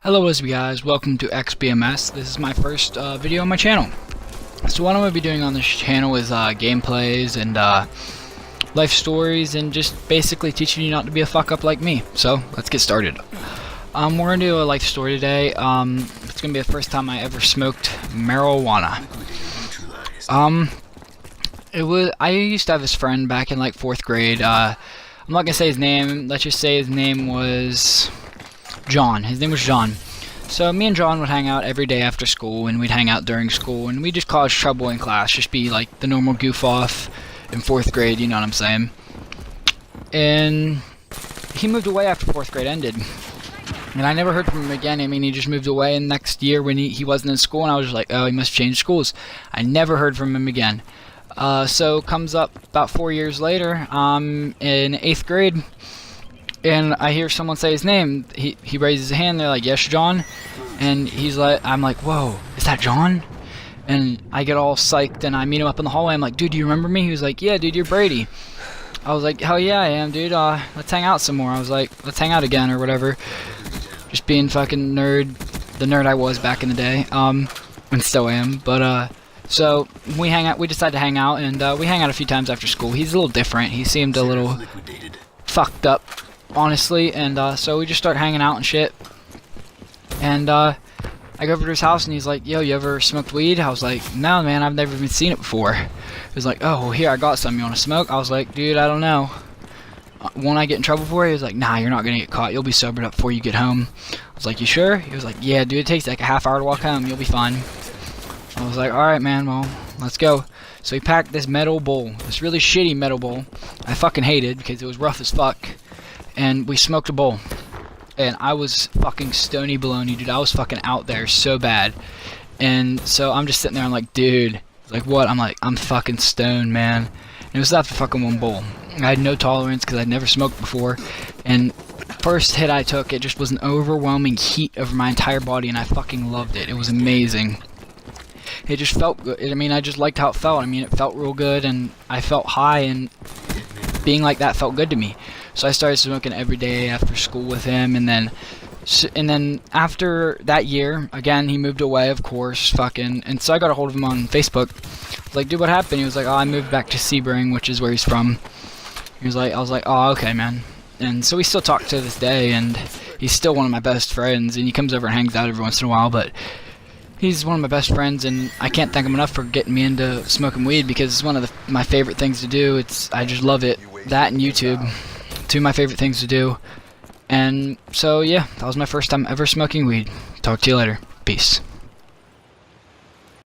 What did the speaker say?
Hello Wisby guys, welcome to XBMS. This is my first video on my channel. So what I'm going to be doing on this channel is gameplays and life stories and just basically teaching you not to be a fuck up like me. So let's get started. We're going to do a life story today. It's going to be the first time I ever smoked marijuana. I used to have this friend back in like 4th grade. I'm not going to say his name, let's just say his name was John. His name was John. So me and John would hang out every day after school, and we'd hang out during school, and we'd just cause trouble in class, just be like the normal goof off in 4th grade, you know what I'm saying. And he moved away after 4th grade ended, and I never heard from him again. I mean, he just moved away, and next year when he wasn't in school, and I was just like, oh, he must have changed schools. I never heard from him again. So comes up about 4 years later, in 8th grade, and I hear someone say his name. He raises his hand. They're like, "Yes, John," and I'm like, "Whoa, is that John?" And I get all psyched, and I meet him up in the hallway. I'm like, "Dude, do you remember me?" He was like, "Yeah, dude, you're Brady." I was like, "Hell yeah, I am, dude. Let's hang out some more." I was like, "Let's hang out again or whatever." Just being fucking the nerd I was back in the day, and still am. But so we hang out. We decided to hang out, and we hang out a few times after school. He's a little different. He seemed a little fucked up, honestly, and so we just start hanging out and shit. And I go over to his house, and he's like, "Yo, you ever smoked weed?" I was like, "No, man, I've never even seen it before." He was like, "Oh, well, here, I got some. You want to smoke?" I was like, "Dude, I don't know. Won't I get in trouble for it?" He was like, "Nah, you're not gonna get caught. You'll be sobered up before you get home." I was like, "You sure?" He was like, "Yeah, dude, it takes like a half hour to walk home. You'll be fine." I was like, "Alright, man, well, let's go." So he packed this metal bowl, this really shitty metal bowl I fucking hated because it was rough as fuck. And we smoked a bowl, and I was fucking stony baloney, dude. I was fucking out there so bad. And so I'm just sitting there, I'm like, "Dude," like, "what?" I'm like, "I'm fucking stoned, man." And it was after fucking one bowl. I had no tolerance because I'd never smoked before, and first hit I took, it just was an overwhelming heat over my entire body, and I fucking loved it. It was amazing. It just felt good. I mean, I just liked how it felt. I mean, it felt real good, and I felt high, and being like that felt good to me. So I started smoking every day after school with him, and then after that year, again, he moved away, of course, fucking, and so I got a hold of him on Facebook. I was like, "Dude, what happened?" He was like, "Oh, I moved back to Sebring, which is where he's from." I was like, "Oh, okay, man." And so we still talk to this day, and he's still one of my best friends, and he comes over and hangs out every once in a while, but he's one of my best friends, and I can't thank him enough for getting me into smoking weed, because it's one of my favorite things to do. I just love it. That and YouTube, two of my favorite things to do. And so yeah, that was my first time ever smoking weed. Talk to you later. Peace.